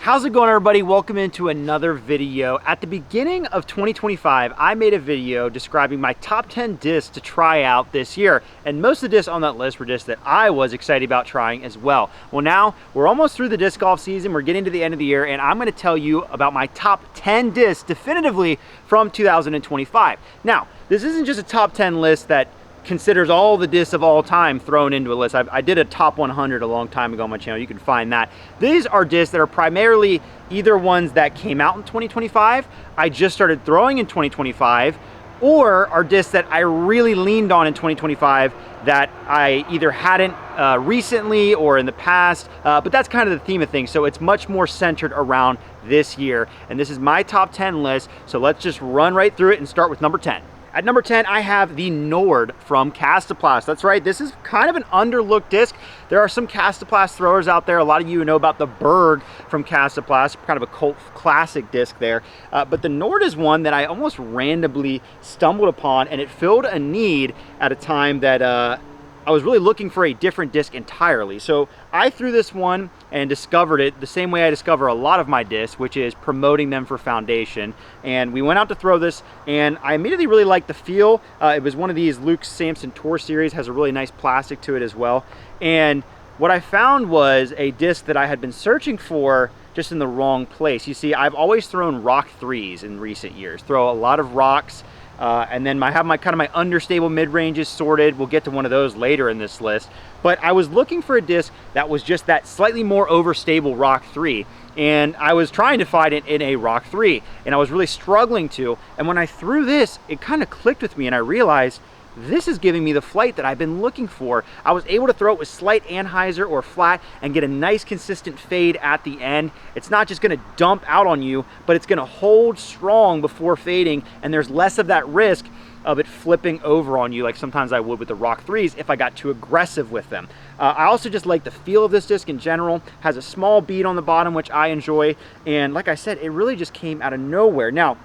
How's it going, everybody? Welcome into another video. At the beginning of 2025, I made a video describing my top 10 discs to try out this year. And most of the discs on that list were discs that I was excited about trying as well. Well, now we're almost through the disc golf season. We're getting to the end of the year, and I'm going to tell you about my top 10 discs definitively from 2025. Now, this isn't just a top 10 list that considers all the discs of all time thrown into a list. I did a top 100 a long time ago on my channel. You can find that. These are discs that are primarily either ones that came out in 2025, I just started throwing in 2025, or are discs that I really leaned on in 2025 that I either hadn't recently or in the past, but that's kind of the theme of things. So it's much more centered around this year. And this is my top 10 list. So let's just run right through it and start with number 10. At number 10, I have the Nord from Castaplast. That's right, this is kind of an underlooked disc. There are some Castaplast throwers out there. A lot of you know about the Berg from Castaplast, kind of a cult classic disc there. But the Nord is one that I almost randomly stumbled upon, and it filled a need at a time that I was really looking for a different disc entirely. So I threw this one and discovered it the same way I discover a lot of my discs, which is promoting them for foundation. And we went out to throw this, and I immediately really liked the feel. It was one of these Luke Sampson Tour Series, has a really nice plastic to it as well. And what I found was a disc that I had been searching for just in the wrong place. You see, I've always thrown rock threes in recent years, throw a lot of rocks. And then I have my kind of my understable mid-ranges sorted. We'll get to one of those later in this list. But I was looking for a disc that was just that slightly more overstable rock 3. And I was trying to find it in a rock 3. And I was really struggling to. And when I threw this, it kind of clicked with me, and I realized this is giving me the flight that I've been looking for. I was able to throw it with slight anhyzer or flat and get a nice consistent fade at the end. It's not just gonna dump out on you, but it's gonna hold strong before fading, and there's less of that risk of it flipping over on you like sometimes I would with the rock 3s if I got too aggressive with them. I also just like the feel of this disc in general. Has a small bead on the bottom, which I enjoy, and like I said, it really just came out of nowhere. Now,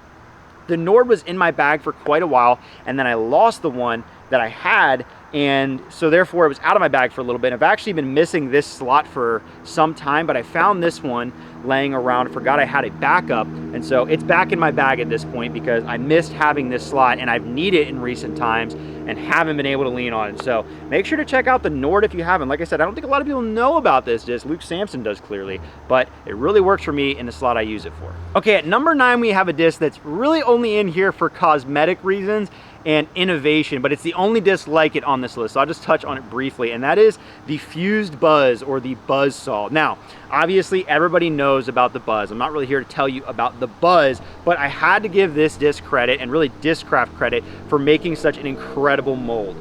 the Nord was in my bag for quite a while, and then I lost the one that I had, and so therefore it was out of my bag for a little bit. I've actually been missing this slot for some time, but I found this one laying around, forgot I had a backup, and so it's back in my bag at this point because I missed having this slot, and I've needed it in recent times and haven't been able to lean on it. So make sure to check out the Nord if you haven't. Like I said, I don't think a lot of people know about this disc. Luke Sampson does clearly, but it really works for me in the slot I use it for. Okay, at number 9, we have a disc that's really only in here for cosmetic reasons and innovation, but it's the only disc like it on this list, so I'll just touch on it briefly, and that is the Fused Buzz, or the Buzz Saw. Now, obviously everybody knows about the Buzz. I'm not really here to tell you about the Buzz, but I had to give this disc credit, and really Discraft credit, for making such an incredible mold.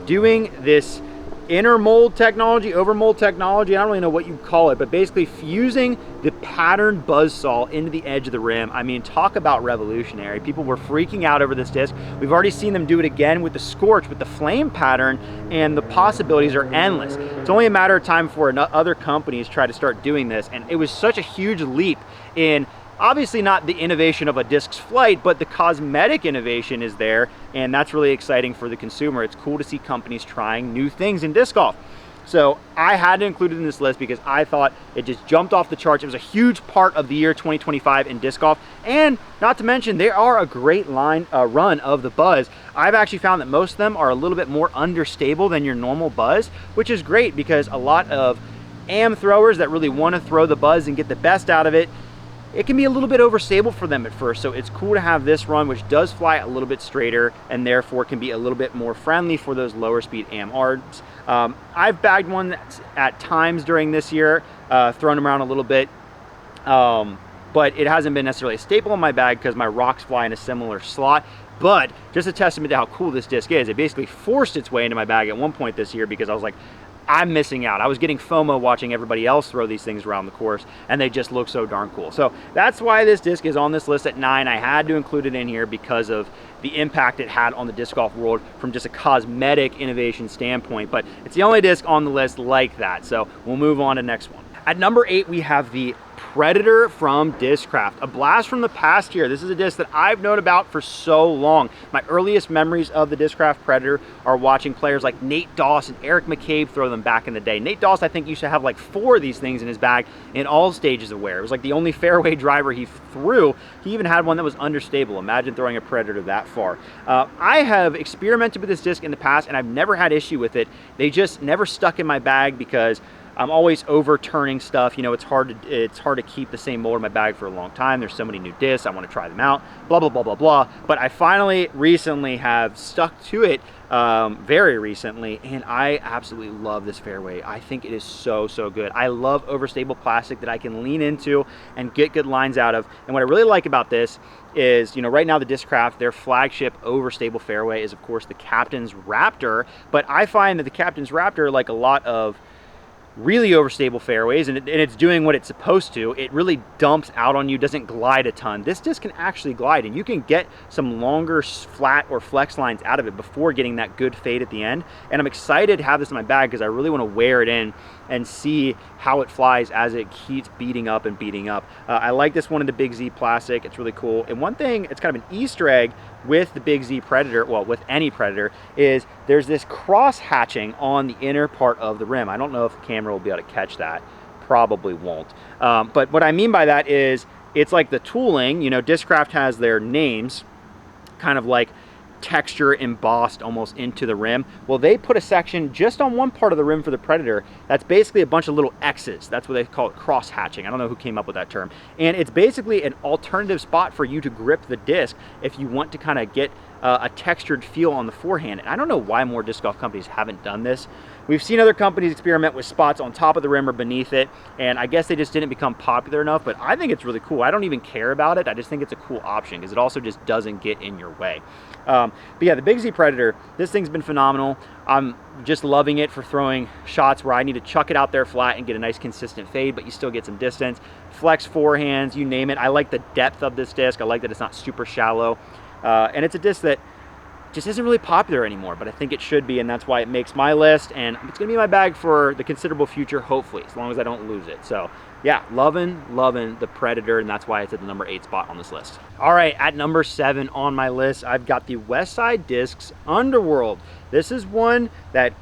Doing this inner mold technology, over mold technology, I don't really know what you call it, but basically fusing the patterned buzz saw into the edge of the rim. I mean, talk about revolutionary. People were freaking out over this disc. We've already seen them do it again with the Scorch, with the flame pattern, and the possibilities are endless. It's only a matter of time before other companies try to start doing this, and it was such a huge leap in obviously not the innovation of a disc's flight, but the cosmetic innovation is there, and that's really exciting for the consumer. It's cool to see companies trying new things in disc golf. So I had to include it in this list because I thought it just jumped off the charts. It was a huge part of the year 2025 in disc golf, and not to mention they are a great run of the Buzz. I've actually found that most of them are a little bit more understable than your normal Buzz, which is great because a lot of AM throwers that really want to throw the Buzz and get the best out of it, it can be a little bit overstable for them at first. So it's cool to have this run, which does fly a little bit straighter and therefore can be a little bit more friendly for those lower speed AM arbs. I've bagged one at times during this year, thrown them around a little bit, but it hasn't been necessarily a staple in my bag because my rocks fly in a similar slot. But just a testament to how cool this disc is. It basically forced its way into my bag at one point this year because I was like, I'm missing out. I was getting FOMO watching everybody else throw these things around the course, and they just look so darn cool. So that's why this disc is on this list at 9. I had to include it in here because of the impact it had on the disc golf world from just a cosmetic innovation standpoint. But it's the only disc on the list like that. So we'll move on to the next one. At number 8, we have the Predator from Discraft, a blast from the past here. This is a disc that I've known about for so long. My earliest memories of the Discraft Predator are watching players like Nate Doss and Eric McCabe throw them back in the day. Nate Doss, I think, used to have like 4 of these things in his bag in all stages of wear. It was like the only fairway driver he threw. He even had one that was understable. Imagine throwing a Predator that far. I have experimented with this disc in the past, and I've never had issue with it. They just never stuck in my bag because I'm always overturning stuff. You know, it's hard to keep the same mold in my bag for a long time. There's so many new discs. I want to try them out, blah, blah, blah, blah, blah. But I finally recently have stuck to it very recently, and I absolutely love this fairway. I think it is so, so good. I love overstable plastic that I can lean into and get good lines out of. And what I really like about this is, you know, right now the Discraft, their flagship overstable fairway is, of course, the Captain's Raptor. But I find that the Captain's Raptor, like a lot of really overstable fairways, and it's doing what it's supposed to. It really dumps out on you, doesn't glide a ton. This disc can actually glide, and you can get some longer flat or flex lines out of it before getting that good fade at the end. And I'm excited to have this in my bag because I really want to wear it in and see how it flies as it keeps beating up and beating up. I like this one in the Big Z plastic. It's really cool. And one thing, it's kind of an Easter egg with the Big Z Predator, well, with any Predator, is there's this cross hatching on the inner part of the rim. I don't know if the camera will be able to catch that. Probably won't. But what I mean by that is it's like the tooling. You know, Discraft has their names kind of like texture embossed almost into the rim. Well, they put a section just on one part of the rim for the Predator that's basically a bunch of little X's. That's what they call it, cross hatching. I don't know who came up with that term. And it's basically an alternative spot for you to grip the disc if you want to kind of get a textured feel on the forehand. And I don't know why more disc golf companies haven't done this. We've seen other companies experiment with spots on top of the rim or beneath it, and I guess they just didn't become popular enough, but I think it's really cool. I don't even care about it. I just think it's a cool option because it also just doesn't get in your way. But yeah, the Big Z Predator, this thing's been phenomenal. I'm just loving it for throwing shots where I need to chuck it out there flat and get a nice consistent fade, but you still get some distance. Flex forehands, you name it. I like the depth of this disc. I like that it's not super shallow. And it's a disc that just isn't really popular anymore, but I think it should be, and that's why it makes my list, and it's gonna be in my bag for the considerable future, hopefully, as long as I don't lose it. So yeah, loving the Predator, and that's why it's at the number 8 spot on this list. All right, at number 7 on my list, I've got the Westside Discs Underworld. This is one that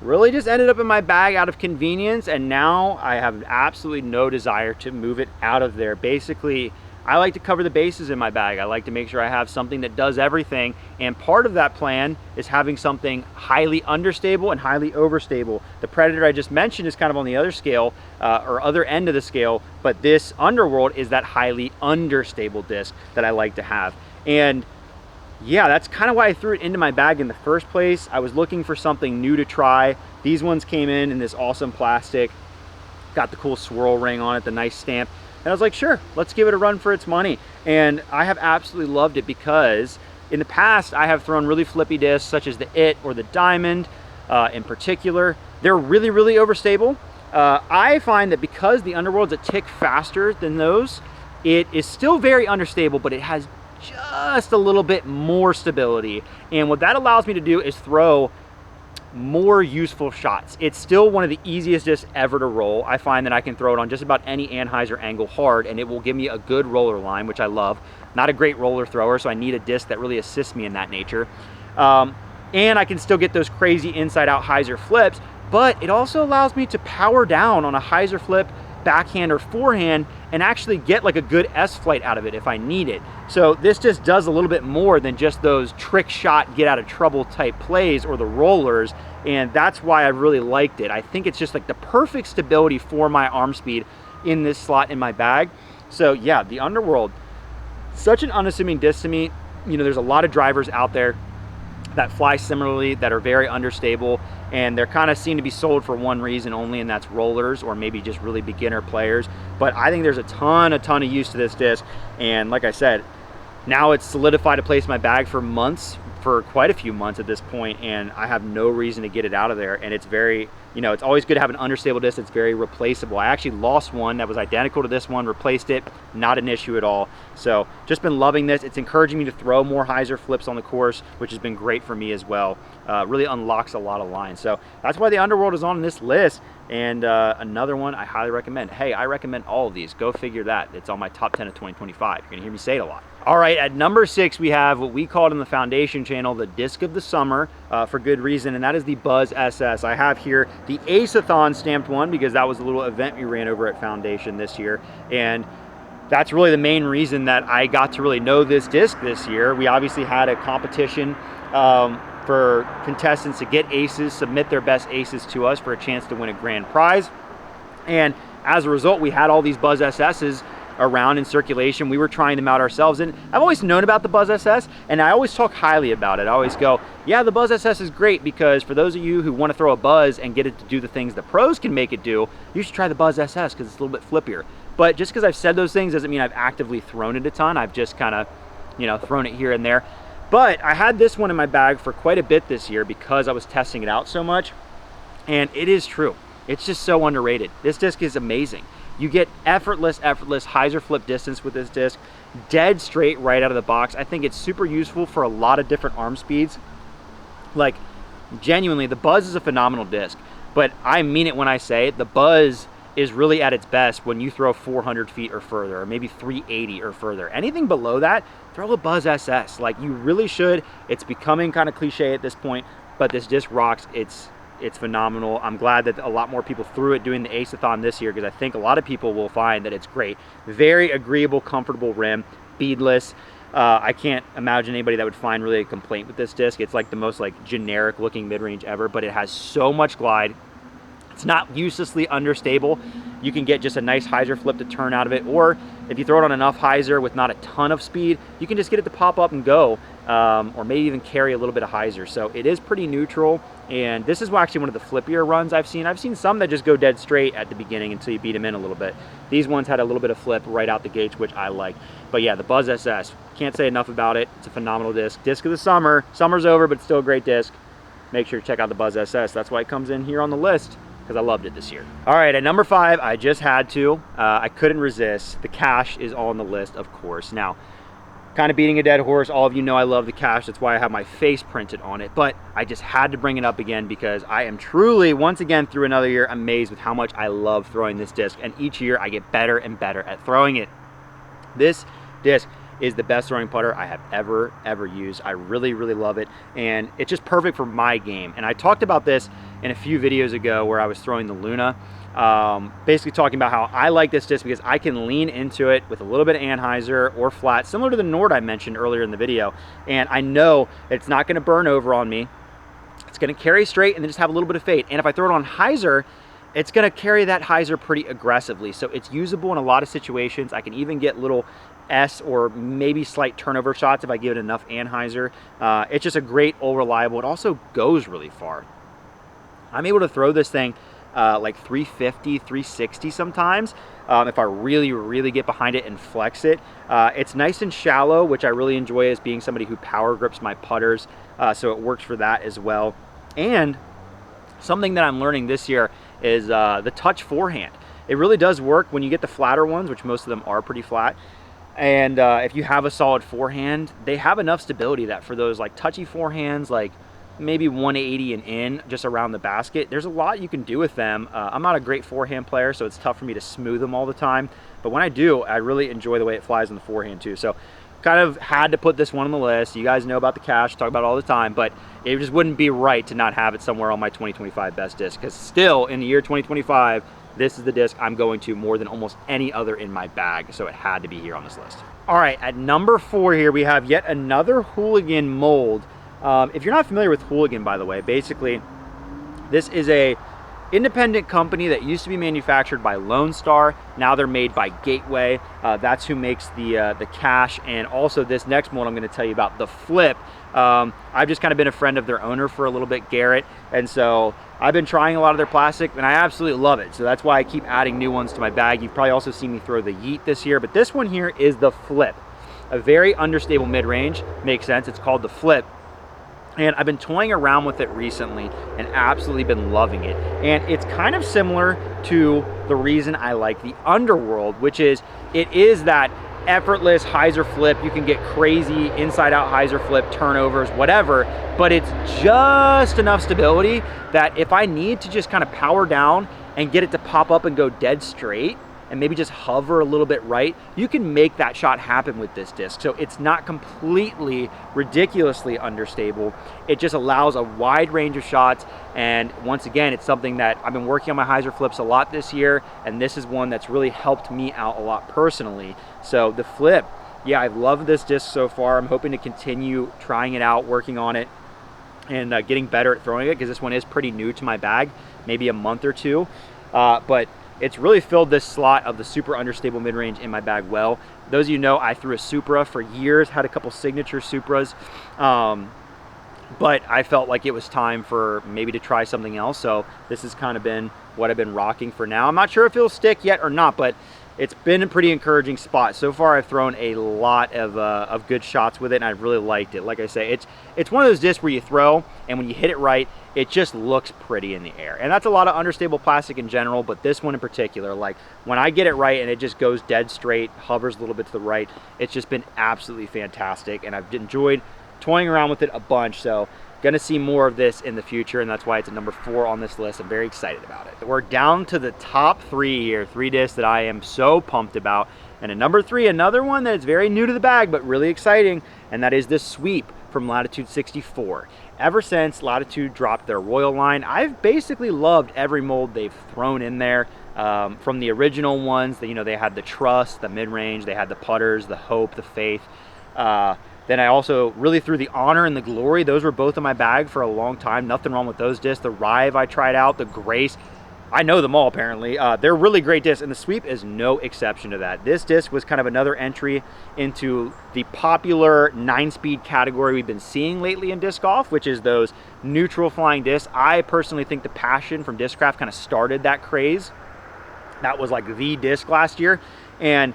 really just ended up in my bag out of convenience, and now I have absolutely no desire to move it out of there. Basically, I like to cover the bases in my bag. I like to make sure I have something that does everything, and part of that plan is having something highly understable and highly overstable. The Predator I just mentioned is kind of on the other scale, or other end of the scale, but this Underworld is that highly understable disc that I like to have. And yeah, that's kind of why I threw it into my bag in the first place. I was looking for something new to try. These ones came in this awesome plastic, got the cool swirl ring on it, the nice stamp. And I was like, sure, let's give it a run for its money. And I have absolutely loved it because in the past, I have thrown really flippy discs such as the It or the Diamond in particular. They're really, really overstable. I find that because the Underworld's a tick faster than those, it is still very understable, but it has just a little bit more stability. And what that allows me to do is throw more useful shots. It's still one of the easiest discs ever to roll. I find that I can throw it on just about any Anheuser angle hard, and it will give me a good roller line, which I love. Not a great roller thrower, so I need a disc that really assists me in that nature. And I can still get those crazy inside-out hyzer flips, but it also allows me to power down on a hyzer flip, backhand or forehand, and actually get like a good S-flight out of it if I need it. So this just does a little bit more than just those trick shot, get out of trouble type plays or the rollers, and that's why I really liked it. I think it's just like the perfect stability for my arm speed in this slot in my bag. So yeah, the Underworld, such an unassuming disc to me. You know, there's a lot of drivers out there that fly similarly that are very understable, and they're kind of seen to be sold for one reason only, and that's rollers or maybe just really beginner players. But I think there's a ton of use to this disc, and like I said, now it's solidified a place in my bag for months, for quite a few months at this point, and I have no reason to get it out of there. And it's very, you know, it's always good to have an understable disc that's very replaceable. I actually lost one that was identical to this one, replaced it, not an issue at all. So just been loving this. It's encouraging me to throw more hyzer flips on the course, which has been great for me as well. Really unlocks a lot of lines. So that's why the Underworld is on this list. And another one I highly recommend. Hey, I recommend all of these. Go figure that. It's on my top 10 of 2025. You're gonna hear me say it a lot. All right, at number 6, we have what we called in the Foundation channel the disc of the summer, for good reason, and that is the Buzz SS. I have here the Ace-a-thon stamped one because that was a little event we ran over at Foundation this year, and that's really the main reason that I got to really know this disc this year. We obviously had a competition for contestants to get aces, submit their best aces to us for a chance to win a grand prize, and as a result, we had all these Buzz SS's around in circulation. We were trying them out ourselves, and I've always known about the Buzz SS, and I always talk highly about it. I always go, yeah, the Buzz SS is great, because for those of you who want to throw a Buzz and get it to do the things the pros can make it do, you should try the Buzz SS because it's a little bit flippier. But just because I've said those things doesn't mean I've actively thrown it a ton. I've just kind of, you know, thrown it here and there. But I had this one in my bag for quite a bit this year because I was testing it out so much, and it is true. It's just so underrated. This disc is amazing. You get effortless hyzer flip distance with this disc, dead straight right out of the box. I think it's super useful for a lot of different arm speeds. Like, genuinely, the Buzz is a phenomenal disc, but I mean it when I say it. The Buzz is really at its best when you throw 400 feet or further, or maybe 380 or further. Anything below that, throw a Buzz SS. Like, you really should. It's becoming kind of cliche at this point, but this disc rocks. It's phenomenal. I'm glad that a lot more people threw it doing the Ace-a-thon this year, because I think a lot of people will find that it's great. Very agreeable, comfortable rim, beadless. I can't imagine anybody that would find really a complaint with this disc. It's like the most like generic looking mid-range ever, but it has so much glide. It's not uselessly understable. You can get just a nice hyzer flip to turn out of it, or if you throw it on enough hyzer with not a ton of speed, you can just get it to pop up and go, or maybe even carry a little bit of hyzer. So it is pretty neutral, and this is actually one of the flippier runs I've seen. I've seen some that just go dead straight at the beginning until you beat them in a little bit. These ones had a little bit of flip right out the gates, which I like. But yeah, the Buzz SS, can't say enough about it. It's a phenomenal disc. Disc of the summer. Summer's over, but it's still a great disc. Make sure to check out the Buzz SS. That's why it comes in here on the list, because I loved it this year. All right, at number 5, I just had to. I couldn't resist. The Cash is on the list, of course. Now, kind of beating a dead horse, all of you know I love the Cash. That's why I have my face printed on it. But I just had to bring it up again because I am truly, once again, through another year, amazed with how much I love throwing this disc. And each year, I get better and better at throwing it. This disc is the best throwing putter I have ever used. I really love it, and it's just perfect for my game. And I talked about this in a few videos ago where I was throwing the Luna, basically talking about how I like this disc because I can lean into it with a little bit of anhyzer or flat, similar to the Nord I mentioned earlier in the video, and I know it's not going to burn over on me. It's going to carry straight and then just have a little bit of fade, and if I throw it on hyzer, it's going to carry that hyzer pretty aggressively, so it's usable in a lot of situations. I can even get little S or maybe slight turnover shots if I give it enough anhyzer. It's just a great, all reliable. It also goes really far. I'm able to throw this thing like 350, 360 sometimes if I really get behind it and flex it. It's nice and shallow, which I really enjoy as being somebody who power grips my putters, so it works for that as well. And something that I'm learning this year is the touch forehand. It really does work when you get the flatter ones, which most of them are pretty flat. And if you have a solid forehand, they have enough stability that for those like touchy forehands, like maybe 180 and in, just around the basket, there's a lot you can do with them. I'm not a great forehand player, so it's tough for me to smooth them all the time. But when I do, I really enjoy the way it flies on the forehand too. So kind of had to put this one on the list. You guys know about the Cash, talk about it all the time, but it just wouldn't be right to not have it somewhere on my 2025 best disc, because still in the year 2025, this is the disc I'm going to more than almost any other in my bag, so it had to be here on this list. All right, at number 4 here, we have yet another Hooligan mold. If you're not familiar with Hooligan, by the way, basically, this is a independent company that used to be manufactured by Lone Star. Now they're made by Gateway. That's who makes the Cash, and also this next mold I'm going to tell you about, the Flip. I've just kind of been a friend of their owner for a little bit, Garrett, and so I've been trying a lot of their plastic, and I absolutely love it. So that's why I keep adding new ones to my bag. You've probably also seen me throw the Yeet this year, but this one here is the Flip. A very understable mid-range. Makes sense. It's called the Flip. And I've been toying around with it recently and absolutely been loving it. And it's kind of similar to the reason I like the Underworld, which is it is that effortless hyzer flip. You can get crazy inside out hyzer flip, turnovers, whatever, but it's just enough stability that if I need to just kind of power down and get it to pop up and go dead straight, and maybe just hover a little bit right, you can make that shot happen with this disc. So it's not completely ridiculously understable. It just allows a wide range of shots. And once again, it's something that I've been working on my hyzer flips a lot this year, and this is one that's really helped me out a lot personally. So the flip, yeah, I've loved this disc so far. I'm hoping to continue trying it out, working on it, and getting better at throwing it, because this one is pretty new to my bag, maybe a month or two. But it's really filled this slot of the super understable mid-range in my bag well. Those of you know, I threw a Supra for years, had a couple signature Supras, but I felt like it was time for maybe to try something else. So this has kind of been what I've been rocking for now. I'm not sure if it'll stick yet or not, but it's been a pretty encouraging spot. So far, I've thrown a lot of good shots with it, and I've really liked it. Like I say, it's one of those discs where you throw, and when you hit it right, it just looks pretty in the air. And that's a lot of understable plastic in general, but this one in particular, like when I get it right and it just goes dead straight, hovers a little bit to the right, it's just been absolutely fantastic. And I've enjoyed toying around with it a bunch. So gonna see more of this in the future, and that's why it's at number 4 on this list. I'm very excited about it. We're down to the top 3 here, 3 discs that I am so pumped about. And at number 3, another one that is very new to the bag, but really exciting, and that is this sweep from Latitude 64. Ever since Latitude dropped their Royal line, I've basically loved every mold they've thrown in there. From the original ones, that, you know, they had the Trust, the mid-range, they had the putters, the Hope, the Faith. Then I also really threw the Honor and the Glory. Those were both in my bag for a long time. Nothing wrong with those discs. The Rive I tried out, the Grace. I know them all, apparently. They're really great discs, and the sweep is no exception to that. This disc was kind of another entry into the popular 9-speed category we've been seeing lately in disc golf, which is those neutral flying discs. I personally think the Passion from Discraft kind of started that craze. That was like the disc last year, and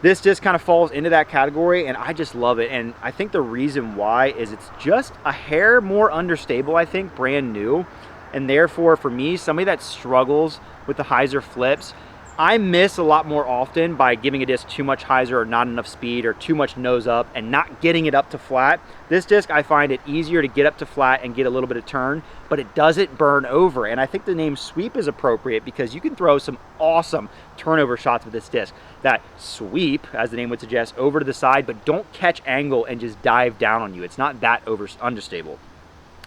this disc kind of falls into that category, and I just love it. And I think the reason why is it's just a hair more understable, I think, brand new. And therefore, for me, somebody that struggles with the hyzer flips, I miss a lot more often by giving a disc too much hyzer or not enough speed or too much nose up and not getting it up to flat. This disc, I find it easier to get up to flat and get a little bit of turn, but it doesn't burn over. And I think the name sweep is appropriate because you can throw some awesome turnover shots with this disc that sweep, as the name would suggest, over to the side, but don't catch angle and just dive down on you. It's not that understable.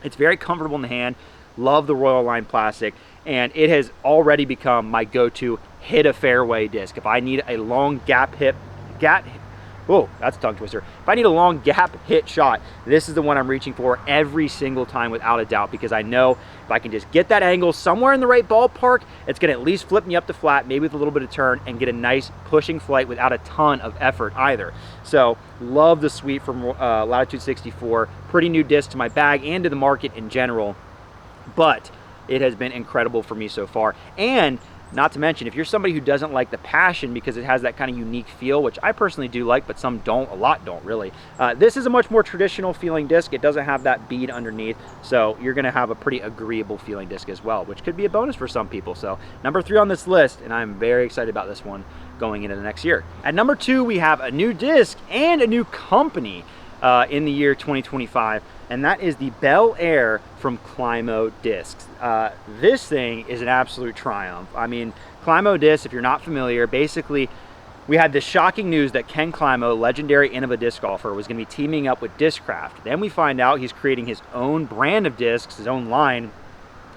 It's very comfortable in the hand. Love the Royal Line plastic, and it has already become my go-to hit a fairway disc. If I need a long whoa, that's a tongue twister. If I need a long gap hit shot, this is the one I'm reaching for every single time without a doubt, because I know if I can just get that angle somewhere in the right ballpark, it's gonna at least flip me up to flat, maybe with a little bit of turn, and get a nice pushing flight without a ton of effort either. So love the sweep from Latitude 64. Pretty new disc to my bag and to the market in general, but it has been incredible for me so far. And not to mention, if you're somebody who doesn't like the Passion because it has that kind of unique feel, which I personally do like, but some don't, a lot don't really. This is a much more traditional feeling disc. It doesn't have that bead underneath, so you're gonna have a pretty agreeable feeling disc as well, which could be a bonus for some people. So number 3 on this list, and I'm very excited about this one going into the next year. At number 2, we have a new disc and a new company in the year 2025, and that is the Bair from Climo discs. This thing is an absolute triumph. I mean, Climo discs, if you're not familiar, basically we had this shocking news that Ken Climo, legendary Innova disc golfer, was going to be teaming up with Discraft. Then we find out he's creating his own brand of discs, his own line,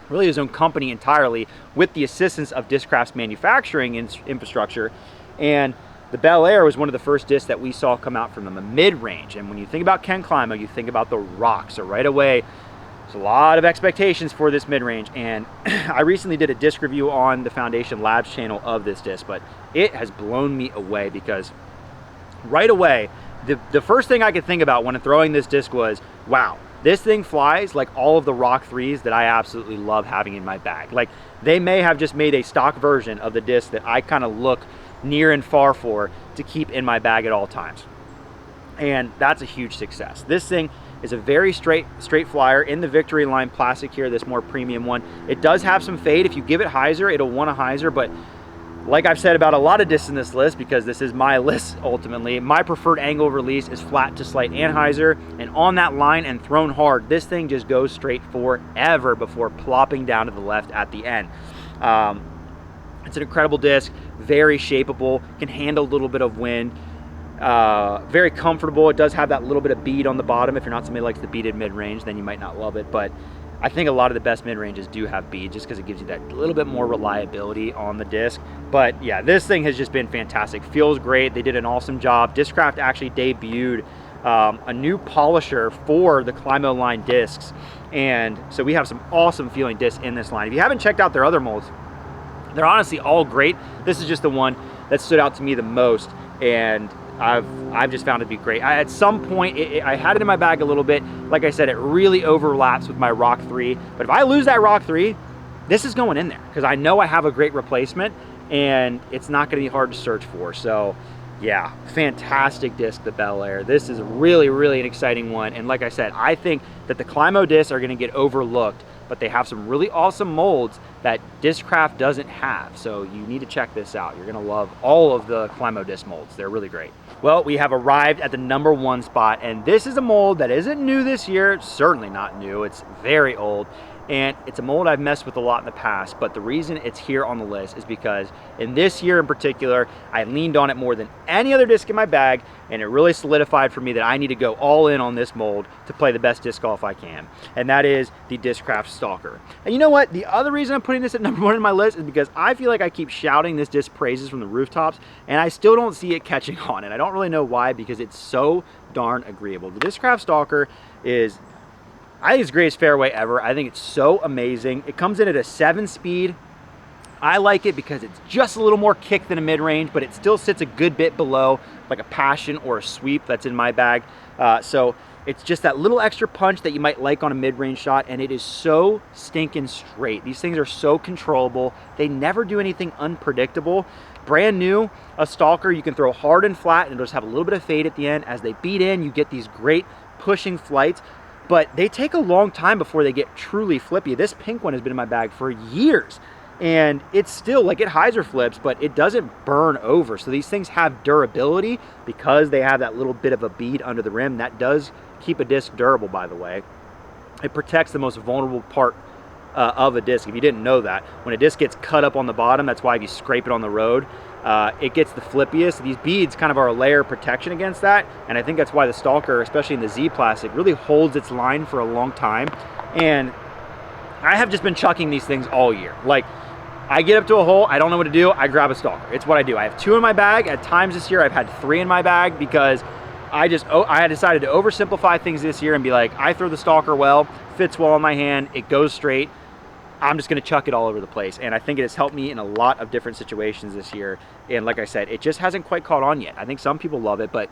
really his own company entirely, with the assistance of Discraft's manufacturing infrastructure. And the Bair was one of the first discs that we saw come out from them, a mid-range. And when you think about Ken Climo, you think about the Rock. So right away, there's a lot of expectations for this mid-range. And I recently did a disc review on the Foundation Labs channel of this disc, but it has blown me away because right away, the first thing I could think about when throwing this disc was, wow, this thing flies like all of the Rock 3s that I absolutely love having in my bag. Like, they may have just made a stock version of the disc that I kind of look near and far for to keep in my bag at all times. And that's a huge success. This thing is a very straight flyer in the Victory line plastic here, this more premium one. It does have some fade. If you give it hyzer, it'll want a hyzer, but like I've said about a lot of discs in this list, because this is my list ultimately, my preferred angle of release is flat to slight anhyzer, and on that line and thrown hard, this thing just goes straight forever before plopping down to the left at the end. It's an incredible disc, very shapeable, can handle a little bit of wind, very comfortable. It does have that little bit of bead on the bottom. If you're not somebody who likes the beaded mid-range, then you might not love it, but I think a lot of the best mid-ranges do have bead just because it gives you that little bit more reliability on the disc. But yeah, this thing has just been fantastic. Feels great. They did an awesome job. Discraft actually debuted a new polisher for the Climo line discs, and so we have some awesome feeling discs in this line. If you haven't checked out their other molds, they're honestly all great. This is just the one that stood out to me the most, and I've just found it to be great. At some point, I had it in my bag a little bit. Like I said, it really overlaps with my Rock 3. But if I lose that Rock 3, this is going in there because I know I have a great replacement and it's not going to be hard to search for. So yeah, fantastic disc, the Bel Air. This is really, really an exciting one. And like I said, I think that the Climo discs are going to get overlooked, but they have some really awesome molds that Discraft doesn't have. So you need to check this out. You're gonna love all of the Climo disc molds. They're really great. Well, we have arrived at the #1 spot, and this is a mold that isn't new this year. It's certainly not new. It's very old. And it's a mold I've messed with a lot in the past, but the reason it's here on the list is because in this year in particular, I leaned on it more than any other disc in my bag, and it really solidified for me that I need to go all in on this mold to play the best disc golf I can, and that is the Discraft Stalker. And you know what? The other reason I'm putting this at #1 in my list is because I feel like I keep shouting this disc praises from the rooftops, and I still don't see it catching on, and I don't really know why, because it's so darn agreeable. The Discraft Stalker is, I think it's the greatest fairway ever. I think it's so amazing. It comes in at a 7-speed. I like it because it's just a little more kick than a mid-range, but it still sits a good bit below like a Passion or a Sweep that's in my bag. So it's just that little extra punch that you might like on a mid-range shot, and it is so stinking straight. These things are so controllable. They never do anything unpredictable. Brand new, a Stalker, you can throw hard and flat, and it'll just have a little bit of fade at the end. As they beat in, you get these great pushing flights, but they take a long time before they get truly flippy. This pink one has been in my bag for years, and it's still, like, it hyzer flips, but it doesn't burn over. So these things have durability because they have that little bit of a bead under the rim. That does keep a disc durable, by the way. It protects the most vulnerable part of a disc. If you didn't know that, when a disc gets cut up on the bottom, that's why if you scrape it on the road, it gets the flippiest. These beads kind of are a layer of protection against that, and I think that's why the Stalker, especially in the Z plastic, really holds its line for a long time. And I have just been chucking these things all year. Like, I get up to a hole, I don't know what to do, I grab a Stalker. It's what I do. I have 2 in my bag. At times this year, I've had 3 in my bag because I had decided to oversimplify things this year and be like, I throw the Stalker well, fits well in my hand, it goes straight. I'm just going to chuck it all over the place, and I think it has helped me in a lot of different situations this year. And like I said, it just hasn't quite caught on yet. I think some people love it, but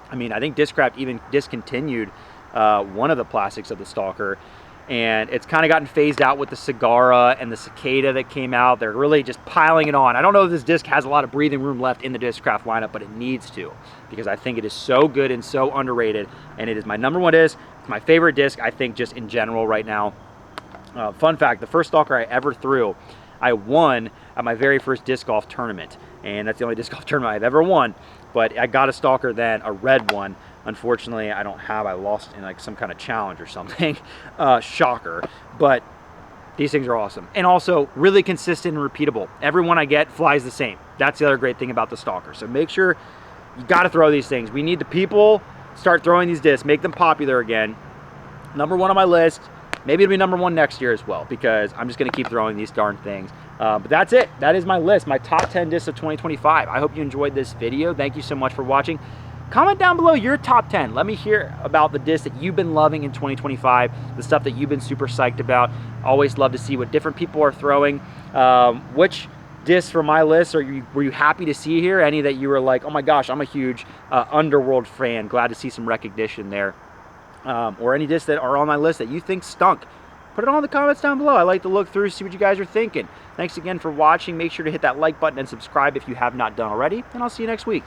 I mean, I think Discraft even discontinued one of the plastics of the Stalker, and it's kind of gotten phased out with the Sagara and the Cicada that came out. They're really just piling it on. I don't know if this disc has a lot of breathing room left in the Discraft lineup, but it needs to, because I think it is so good and so underrated, and it is my #1 disc. It's my favorite disc, I think, just in general right now. Fun fact, the first Stalker I ever threw, I won at my very first disc golf tournament. And that's the only disc golf tournament I've ever won. But I got a Stalker then, a red one. Unfortunately, I don't have. I lost in like some kind of challenge or something. Shocker. But these things are awesome. And also really consistent and repeatable. Every one I get flies the same. That's the other great thing about the Stalker. So make sure you got to throw these things. We need the people start throwing these discs, make them popular again. #1 on my list. Maybe it'll be #1 next year as well, because I'm just going to keep throwing these darn things. But that's it. That is my list, my top 10 discs of 2025. I hope you enjoyed this video. Thank you so much for watching. Comment down below your top 10. Let me hear about the discs that you've been loving in 2025, the stuff that you've been super psyched about. Always love to see what different people are throwing. Which discs from my list were you happy to see here? Any that you were like, oh my gosh, I'm a huge Underworld fan. Glad to see some recognition there. Or any discs that are on my list that you think stunk. Put it all in the comments down below. I like to look through, see what you guys are thinking. Thanks again for watching. Make sure to hit that like button and subscribe if you have not done already, and I'll see you next week.